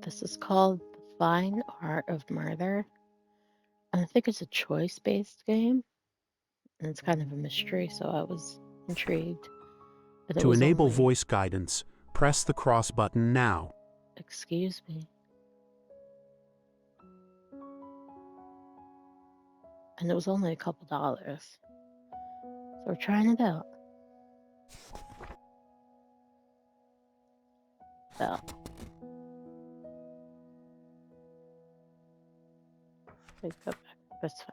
This is called The Fine Art of Murder. And I think it's a choice-based game, and it's kind of a mystery, so I was intrigued. And it To was enable only, voice guidance, press the cross button now. excuse me. And it was only a couple dollars. So we're trying it out. So, let's go back. That's fine.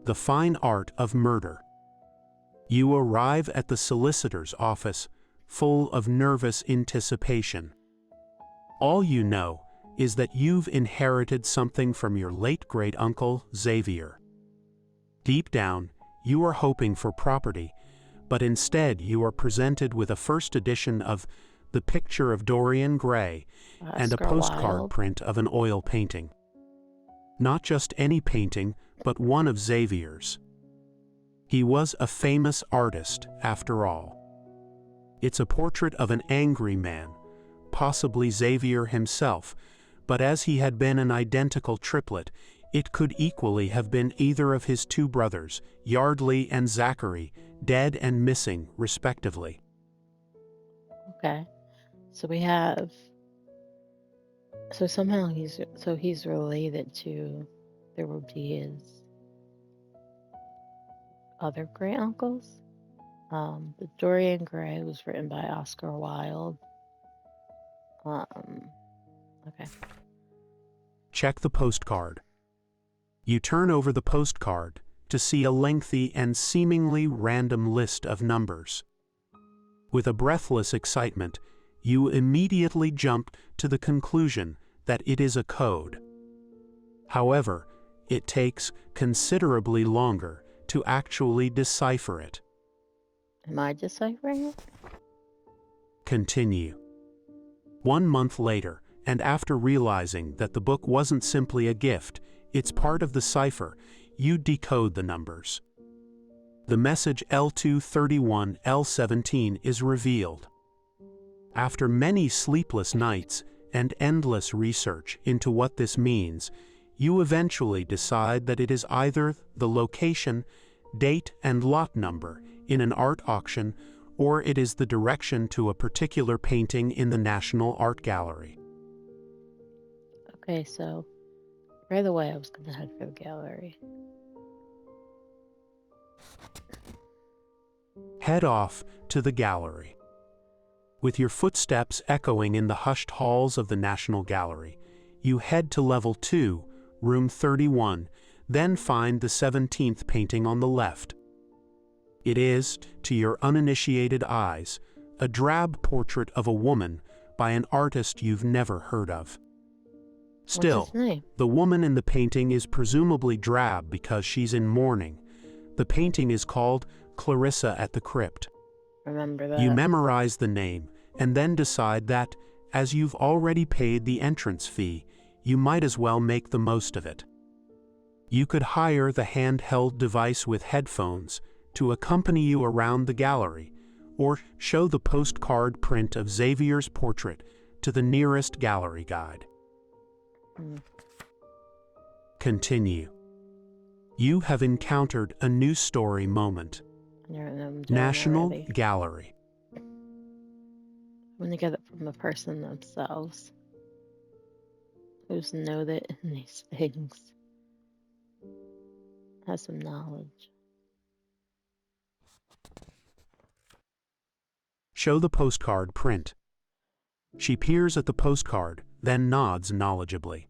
The Fine Art of Murder. You arrive at the solicitor's office, full of nervous anticipation. All you know is that you've inherited something from your late great-uncle, Xavier. Deep down, you are hoping for property, but instead you are presented with a first edition of The Picture of Dorian Gray and a Oscar postcard Wilde. print of an oil painting. Not just any painting, but one of Xavier's. He was a famous artist, after all. It's a portrait of an angry man, possibly Xavier himself, but as he had been an identical triplet, it could equally have been either of his two brothers, Yardley and Zachary, dead and missing, respectively. Okay. So we have. So somehow he's related to. There would be his other great uncles. The Dorian Gray was written by Oscar Wilde. Okay. Check the postcard. You turn over the postcard to see a lengthy and seemingly random list of numbers. With a breathless excitement, you immediately jump to the conclusion that it is a code. However, it takes considerably longer to actually decipher it. Am I deciphering it? Continue. 1 month later, and after realizing that the book wasn't simply a gift, it's part of the cipher, you decode the numbers. The message L231 L17 is revealed. After many sleepless nights and endless research into what this means, you eventually decide that it is either the location, date, and lot number in an art auction, or it is the direction to a particular painting in the National Art Gallery. Okay, so right away I was going to head for the gallery. Head off to the gallery. With your footsteps echoing in the hushed halls of the National Gallery, you head to level 2, room 31, then find the 17th painting on the left. It is, to your uninitiated eyes, a drab portrait of a woman by an artist you've never heard of. Still, What's his name? the woman in the painting is presumably drab because she's in mourning. The painting is called Clarissa at the Crypt. Remember that. You memorize the name and then decide that, as you've already paid the entrance fee, you might as well make the most of it. You could hire the handheld device with headphones to accompany you around the gallery, or show the postcard print of Xavier's portrait to the nearest gallery guide. Continue. You have encountered a new story moment. National Gallery. I'm going to get it from the person themselves, who's noted in these things, has some knowledge. Show the postcard print. She peers at the postcard, then nods knowledgeably.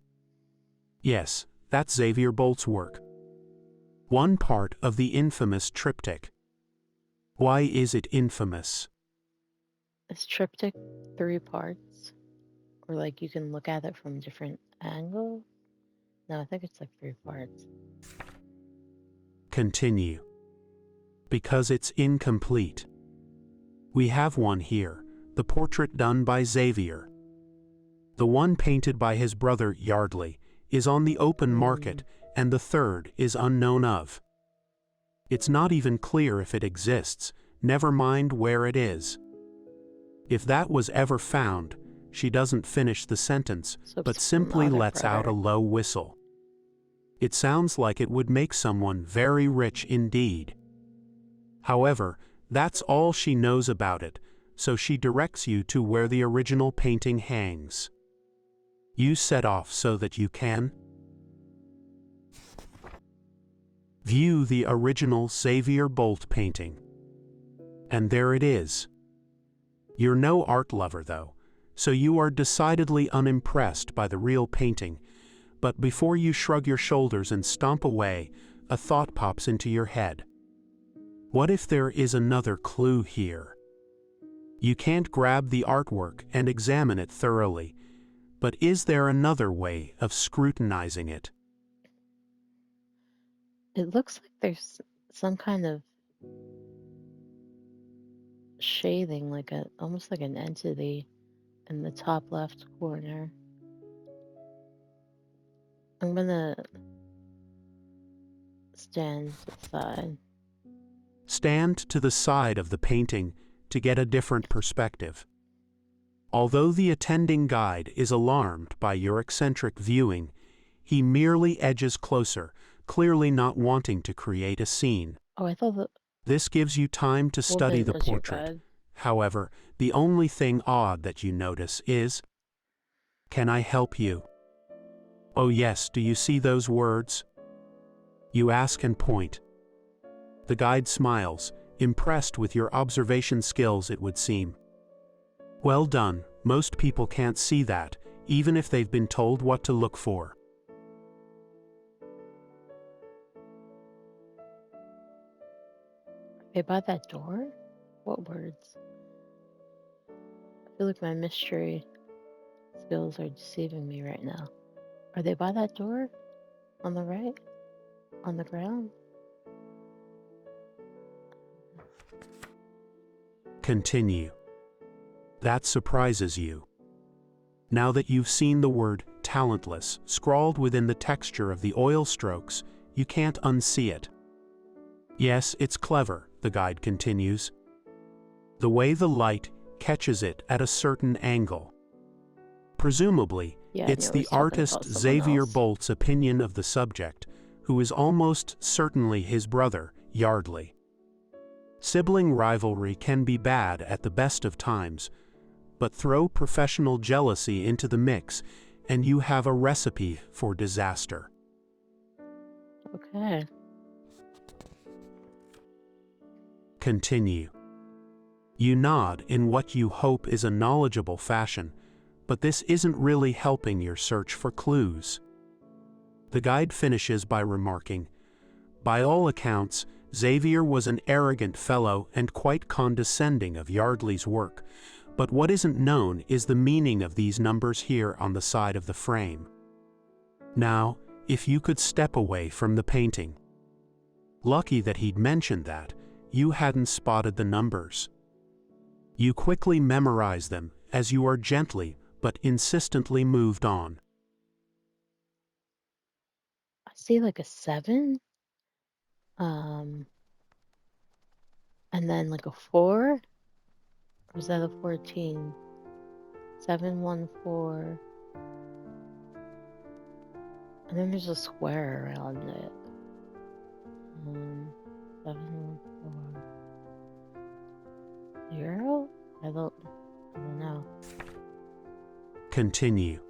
Yes, that's Xavier Bolt's work. One part of the infamous triptych. Why is it infamous? Is triptych 3 parts? Or like you can look at it from different angles? No, I think it's like 3 parts. Continue. Because it's incomplete. We have one here, the portrait done by Xavier. The one painted by his brother Yardley is on the open market, and the third is unknown of. It's not even clear if it exists, never mind where it is. If that was ever found, she doesn't finish the sentence, So but it's from simply other lets out a part. low whistle. It sounds like it would make someone very rich indeed. However, that's all she knows about it, so she directs you to where the original painting hangs. You set off so that you can view the original Xavier Bolt painting. And there it is. You're no art lover, though, so you are decidedly unimpressed by the real painting, but before you shrug your shoulders and stomp away, a thought pops into your head. What if there is another clue here? You can't grab the artwork and examine it thoroughly, but is there another way of scrutinizing it? It looks like there's some kind of shading, almost like an entity in the top left corner. I'm gonna stand to the side. Stand to the side of the painting to get a different perspective. Although the attending guide is alarmed by your eccentric viewing, he merely edges closer, clearly not wanting to create a scene. Oh, I thought the This gives you time to study woman the was your portrait. guide. However, the only thing odd that you notice is, "Can I help you?" Oh yes, do you see those words? You ask and point. The guide smiles, impressed with your observation skills, it would seem. Well done, most people can't see that, even if they've been told what to look for. Are they by that door? What words? I feel like my mystery skills are deceiving me right now. Are they by that door? On the right? On the ground? Continue. That surprises you. Now that you've seen the word talentless scrawled within the texture of the oil strokes, you can't unsee it. Yes, it's clever, the guide continues. The way the light catches it at a certain angle. Presumably, Yeah, I it's knew I the was talking artist about someone Xavier else. Bolt's opinion of the subject, who is almost certainly his brother, Yardley. Sibling rivalry can be bad at the best of times, but throw professional jealousy into the mix and you have a recipe for disaster. Okay. Continue. You nod in what you hope is a knowledgeable fashion, but this isn't really helping your search for clues. The guide finishes by remarking, "By all accounts, Xavier was an arrogant fellow and quite condescending of Yardley's work, but what isn't known is the meaning of these numbers here on the side of the frame. Now, if you could step away from the painting." Lucky that he'd mentioned that, you hadn't spotted the numbers. You quickly memorize them as you are gently but insistently moved on. I see like a 7. Um, and then like a 4. Or is that a 14? 714. And then there's a square around it. 714. 0? I don't know. Continue.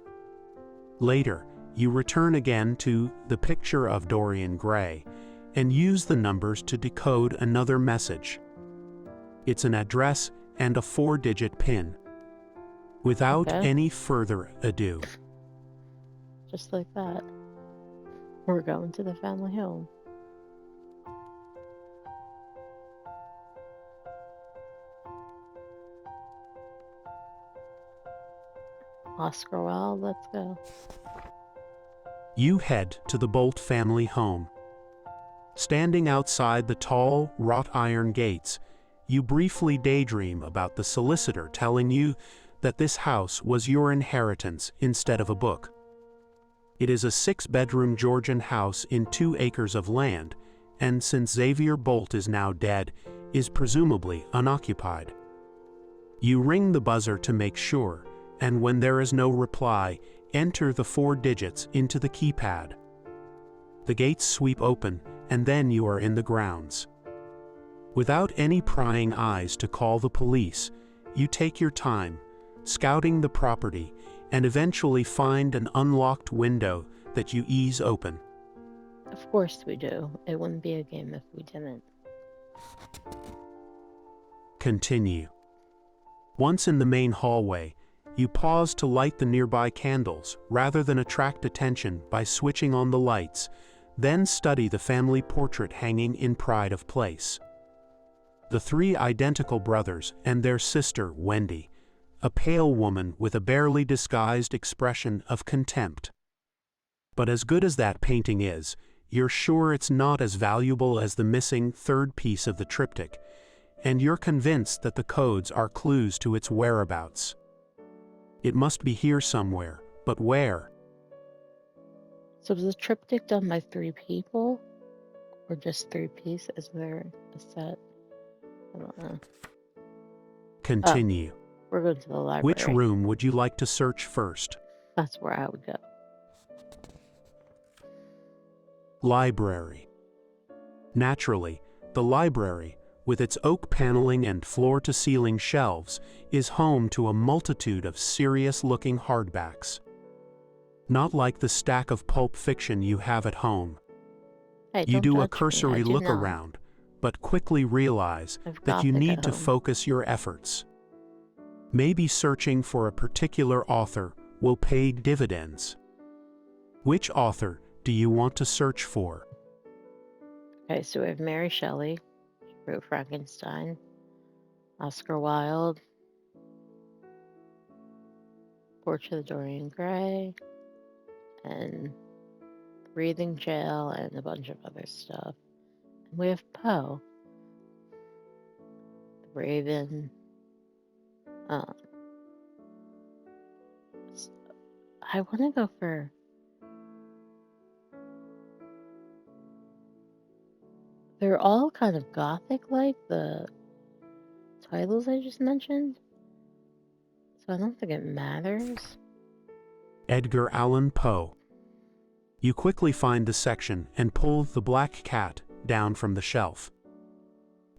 Later, you return again to the picture of Dorian Gray and use the numbers to decode another message. It's an address and a 4-digit PIN. Without Okay, any further ado, just like that. We're going to the family home. Oscar Wilde, let's go. you head to the Bolt family home. Standing outside the tall, wrought iron gates, you briefly daydream about the solicitor telling you that this house was your inheritance instead of a book. It is a 6-bedroom Georgian house in 2 acres of land, and since Xavier Bolt is now dead, is presumably unoccupied. You ring the buzzer to make sure, and when there is no reply, enter the 4 digits into the keypad. The gates sweep open, and then you are in the grounds. Without any prying eyes to call the police, you take your time, scouting the property, and eventually find an unlocked window that you ease open. Of course we do. It wouldn't be a game if we didn't. Continue. Once in the main hallway, you pause to light the nearby candles rather than attract attention by switching on the lights, then study the family portrait hanging in pride of place. The 3 identical brothers and their sister, Wendy, a pale woman with a barely disguised expression of contempt. But as good as that painting is, you're sure it's not as valuable as the missing 3rd piece of the triptych, and you're convinced that the codes are clues to its whereabouts. It must be here somewhere, but where? So was the triptych done by 3 people? Or just 3 pieces? Is there a set? I don't know. Continue. We're going to the library. Which room would you like to search first? That's where I would go. Library. Naturally, the library, with its oak paneling and floor-to-ceiling shelves, is home to a multitude of serious-looking hardbacks. Not like the stack of pulp fiction you have at home. Hey, You don't do a judge me. cursory I do look not. around, but quickly realize I've that you Gothic need at to home. focus your efforts. Maybe searching for a particular author will pay dividends. Which author do you want to search for? Okay, so we have Mary Shelley. She wrote Frankenstein. Oscar Wilde. Portrait of Dorian Gray. And Breathing Jail and a bunch of other stuff. And we have Poe. The Raven. I want to go for... They're all kind of Gothic-like, the titles I just mentioned. So I don't think it matters. Edgar Allan Poe. You quickly find the section and pull The Black Cat down from the shelf.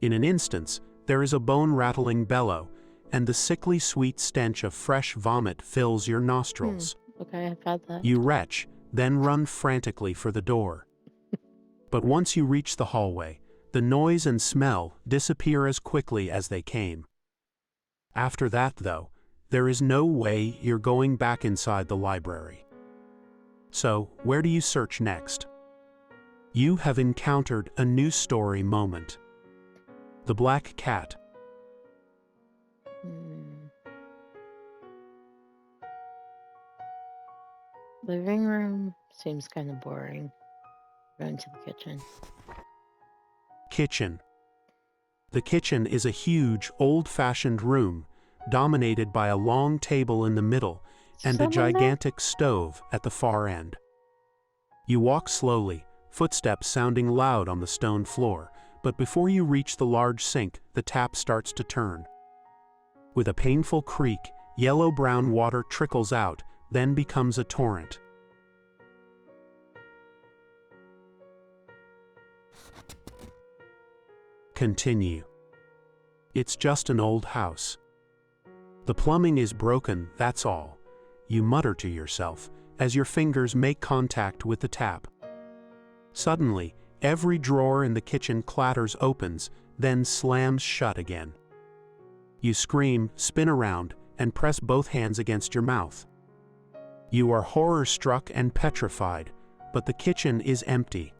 In an instant, there is a bone-rattling bellow, and the sickly sweet stench of fresh vomit fills your nostrils. Okay, I've had that. You retch, then run frantically for the door. But once you reach the hallway, the noise and smell disappear as quickly as they came. After that, though, there is no way you're going back inside the library. So, where do you search next? You have encountered a new story moment. The Black Cat. Living room seems kind of boring. Going to the kitchen. Kitchen. The kitchen is a huge, old-fashioned room, dominated by a long table in the middle and a Someone there? gigantic stove at the far end. You walk slowly, footsteps sounding loud on the stone floor, but before you reach the large sink, the tap starts to turn. With a painful creak, yellow-brown water trickles out, then becomes a torrent. Continue. It's just an old house. The plumbing is broken, that's all. You mutter to yourself as your fingers make contact with the tap. Suddenly, every drawer in the kitchen clatters opens, then slams shut again. You scream, spin around, and press both hands against your mouth. You are horror-struck and petrified, but the kitchen is empty.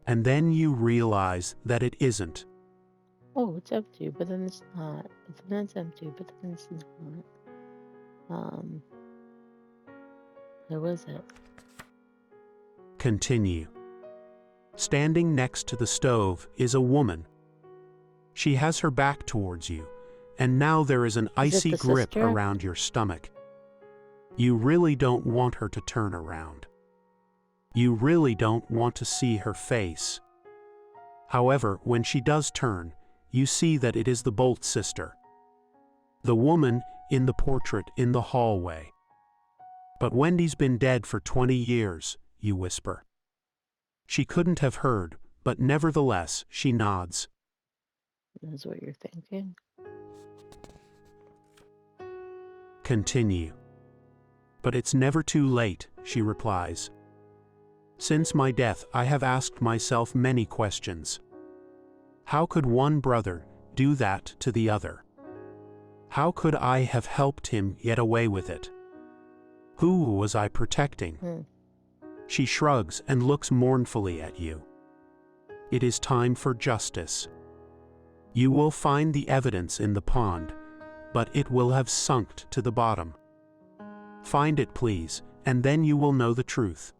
And then you realize that it isn't. Oh, it's empty, but then it's not. But then it's empty, but then it's not. Where was it? Continue. Standing next to the stove is a woman. She has her back towards you, and now there is an icy the grip sister? around your stomach. You really don't want her to turn around. You really don't want to see her face. However, when she does turn, you see that it is the Bolt sister. The woman in the portrait in the hallway. But Wendy's been dead for 20 years, you whisper. She couldn't have heard, but nevertheless she nods. That's what you're thinking? Continue. But it's never too late, she replies. Since my death, I have asked myself many questions. How could one brother do that to the other? How could I have helped him get away with it? Who was I protecting? She shrugs and looks mournfully at you. It is time for justice. You will find the evidence in the pond, but it will have sunk to the bottom. Find it, please, and then you will know the truth.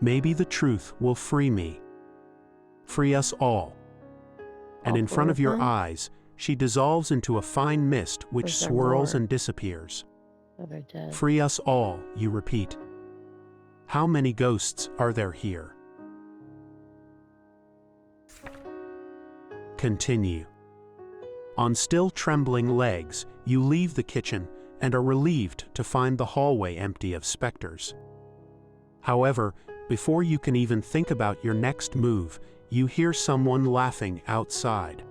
Maybe the truth will free me. Free us all. And in front of your eyes, she dissolves into a fine mist which swirls and disappears. Free us all, you repeat. How many ghosts are there here? Continue. On still trembling legs, you leave the kitchen and are relieved to find the hallway empty of specters. However, before you can even think about your next move, you hear someone laughing outside.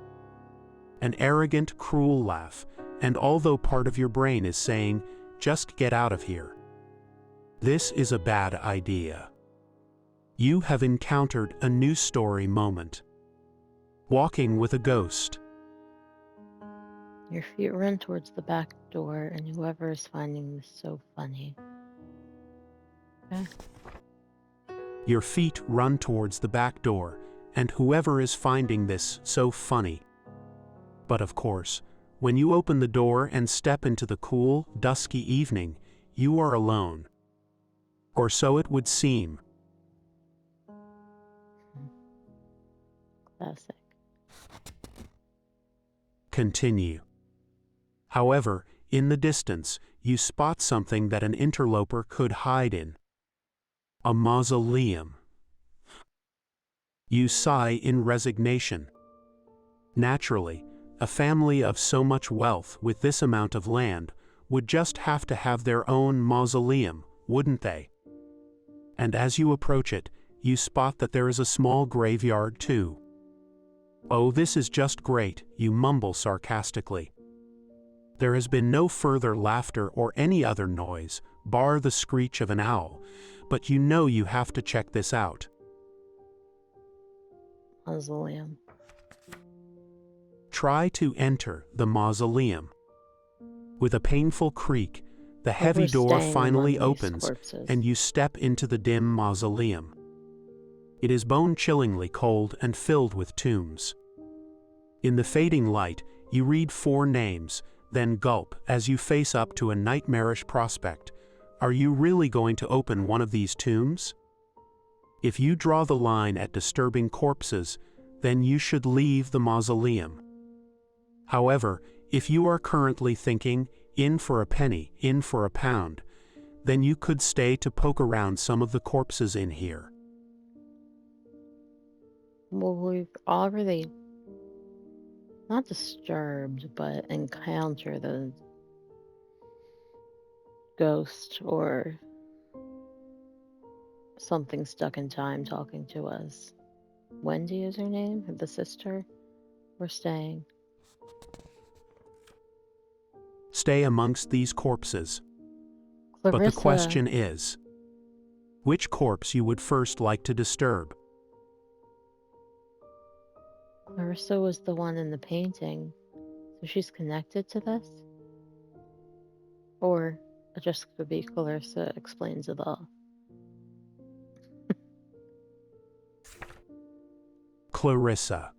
An arrogant, cruel laugh, and although part of your brain is saying, just get out of here, this is a bad idea. You have encountered a new story moment. Walking with a ghost. Your feet run towards the back door, and whoever is finding this so funny. Okay. Your feet run towards the back door, and whoever is finding this so funny. But of course, when you open the door and step into the cool, dusky evening, you are alone. Or so it would seem. Classic. Continue. However, in the distance, you spot something that an interloper could hide in. A mausoleum. You sigh in resignation. Naturally, a family of so much wealth with this amount of land would just have to have their own mausoleum, wouldn't they? And as you approach it, you spot that there is a small graveyard too. Oh, this is just great, you mumble sarcastically. There has been no further laughter or any other noise, bar the screech of an owl, but you know you have to check this out. Mausoleum. Try to enter the mausoleum. With a painful creak, the heavy door finally opens, and you step into the dim mausoleum. It is bone-chillingly cold and filled with tombs. In the fading light, you read 4 names, then gulp as you face up to a nightmarish prospect. Are you really going to open one of these tombs? If you draw the line at disturbing corpses, then you should leave the mausoleum. However, if you are currently thinking, in for a penny, in for a pound, then you could stay to poke around some of the corpses in here. Well, we've already not disturbed, but encounter the ghost or something stuck in time talking to us. Wendy is her name, the sister. We're staying. Stay amongst these corpses. Clarissa. But the question is, which corpse you would first like to disturb? Clarissa was the one in the painting, so she's connected to this? Or it just could be Clarissa explains it all. Clarissa.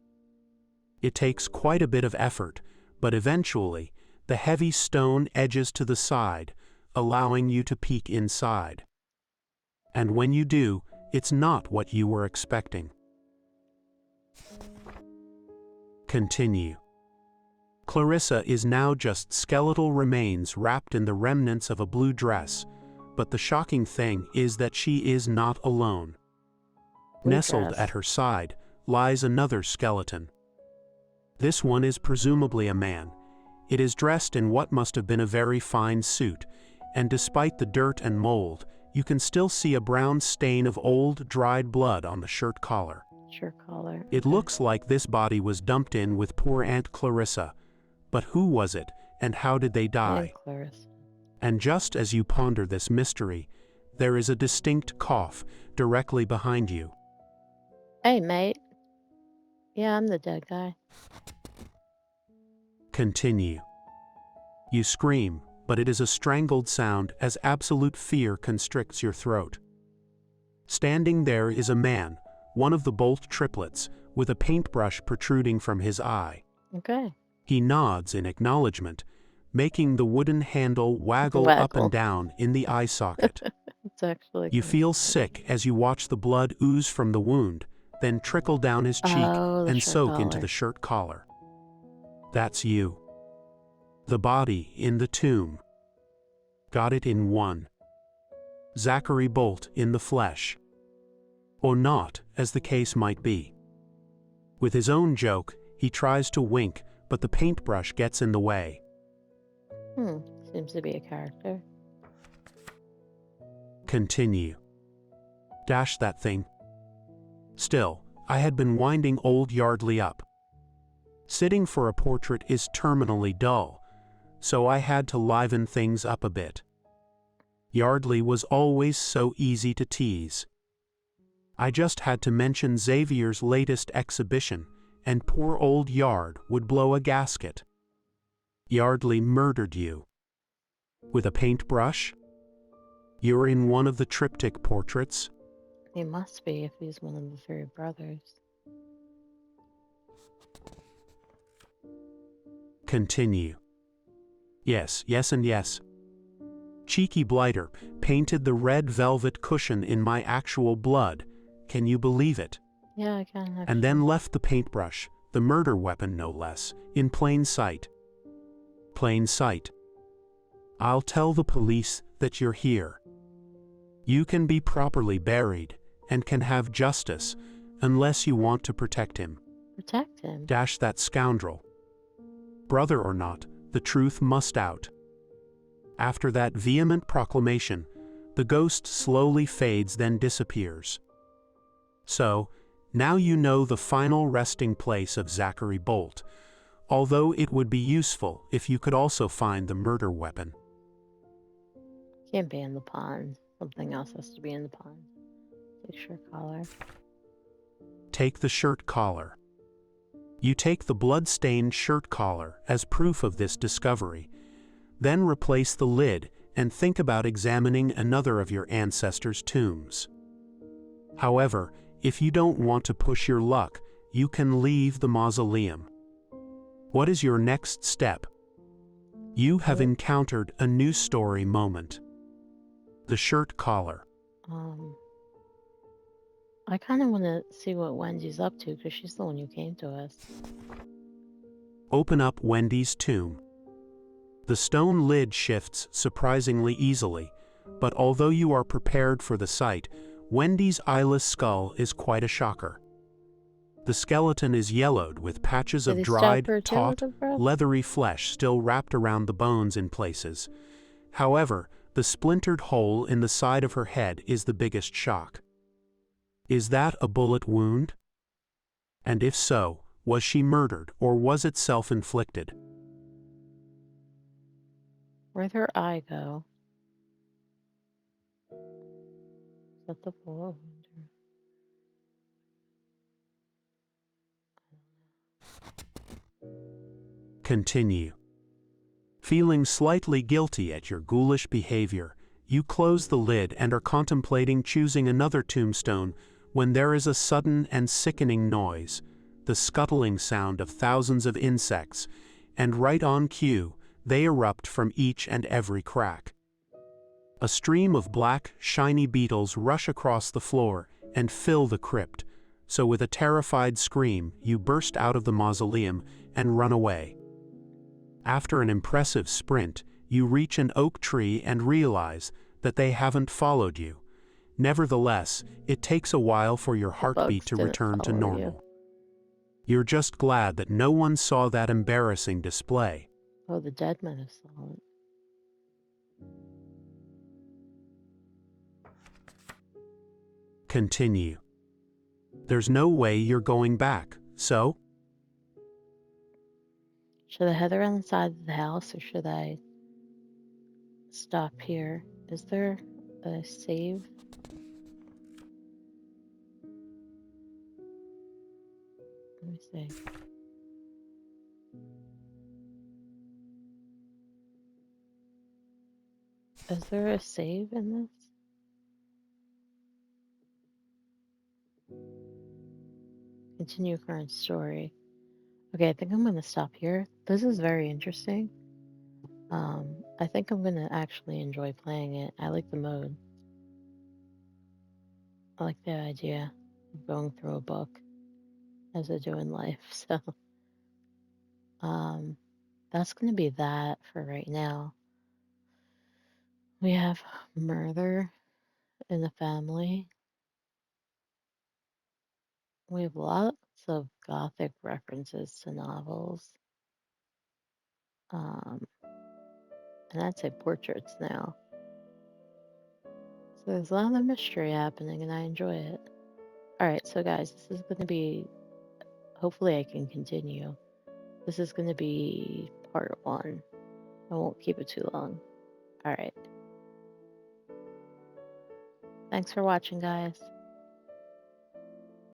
It takes quite a bit of effort, but eventually, the heavy stone edges to the side, allowing you to peek inside. And when you do, it's not what you were expecting. Continue. Clarissa is now just skeletal remains wrapped in the remnants of a blue dress, but the shocking thing is that she is not alone. Nestled at her side lies another skeleton. This one is presumably a man. It is dressed in what must have been a very fine suit, and despite the dirt and mold, you can still see a brown stain of old, dried blood on the shirt collar. Shirt collar. It looks like this body was dumped in with poor Aunt Clarissa. But who was it, and how did they die? Aunt Clarissa. And just as you ponder this mystery, there is a distinct cough directly behind you. Hey, mate. Yeah, I'm the dead guy. Continue. You scream, but it is a strangled sound as absolute fear constricts your throat. Standing there is a man, one of the Bolt triplets, with a paintbrush protruding from his eye. Okay. He nods in acknowledgement, making the wooden handle waggle up and down in the eye socket. It's actually. You feel sick as you watch the blood ooze from the wound, then trickle down his cheek and soak into the shirt collar. That's you. The body in the tomb. Got it in one. Zachary Bolt in the flesh. Or not, as the case might be. With his own joke, he tries to wink, but the paintbrush gets in the way. Seems to be a character. Continue. Dash that thing. Still, I had been winding old Yardley up. Sitting for a portrait is terminally dull, so I had to liven things up a bit. Yardley was always so easy to tease. I just had to mention Xavier's latest exhibition, and poor old Yard would blow a gasket. Yardley murdered you. With a paintbrush? You're in one of the triptych portraits? He must be if he's one of the three brothers. Continue. Yes, yes, and yes. Cheeky blighter painted the red velvet cushion in my actual blood. Can you believe it? Yeah, I can. And then left the paintbrush, the murder weapon no less, in plain sight. Plain sight. I'll tell the police that you're here. You can be properly buried and can have justice unless you want to protect him. Protect him? Dash that scoundrel. Brother or not, the truth must out. After that vehement proclamation, the ghost slowly fades, then disappears. So, now you know the final resting place of Zachary Bolt, although it would be useful if you could also find the murder weapon. Can't be in the pond. Something else has to be in the pond. Take shirt collar. Take the shirt collar. You take the blood-stained shirt collar as proof of this discovery, then replace the lid and think about examining another of your ancestors' tombs. However, if you don't want to push your luck, you can leave the mausoleum. What is your next step? You have encountered a new story moment. The shirt collar. I kind of want to see what Wendy's up to because she's the one who came to us. Open up Wendy's tomb. The stone lid shifts surprisingly easily, but although you are prepared for the sight, Wendy's eyeless skull is quite a shocker. The skeleton is yellowed with patches of dried, taut, leathery flesh still wrapped around the bones in places. However, the splintered hole in the side of her head is the biggest shock. Is that a bullet wound? And if so, was she murdered or was it self-inflicted? Where'd her eye go? Is that the bullet wound? Continue. Feeling slightly guilty at your ghoulish behavior, you close the lid and are contemplating choosing another tombstone when there is a sudden and sickening noise, the scuttling sound of thousands of insects, and right on cue, they erupt from each and every crack. A stream of black, shiny beetles rush across the floor and fill the crypt, so with a terrified scream, you burst out of the mausoleum and run away. After an impressive sprint, you reach an oak tree and realize that they haven't followed you. Nevertheless, it takes a while for your heartbeat to return to normal. You're just glad that no one saw that embarrassing display. Oh, the dead might have saw it. Continue. There's no way you're going back, so? Should I head around the side of the house or should I stop here? Is there a save? Let me see. Is there a save in this? Continue current story. Okay, I think I'm gonna stop here. This is very interesting. I think I'm gonna actually enjoy playing it. I like the mode. I like the idea of going through a book as I do in life. So, um, that's gonna be that for right now. We have murder in the family. We have lots of Gothic references to novels. Um, and I'd say portraits now. So there's a lot of mystery happening and I enjoy it. All right, so guys, this is going to be, hopefully I can continue. This is going to be part one. I won't keep it too long. All right. Thanks for watching, guys.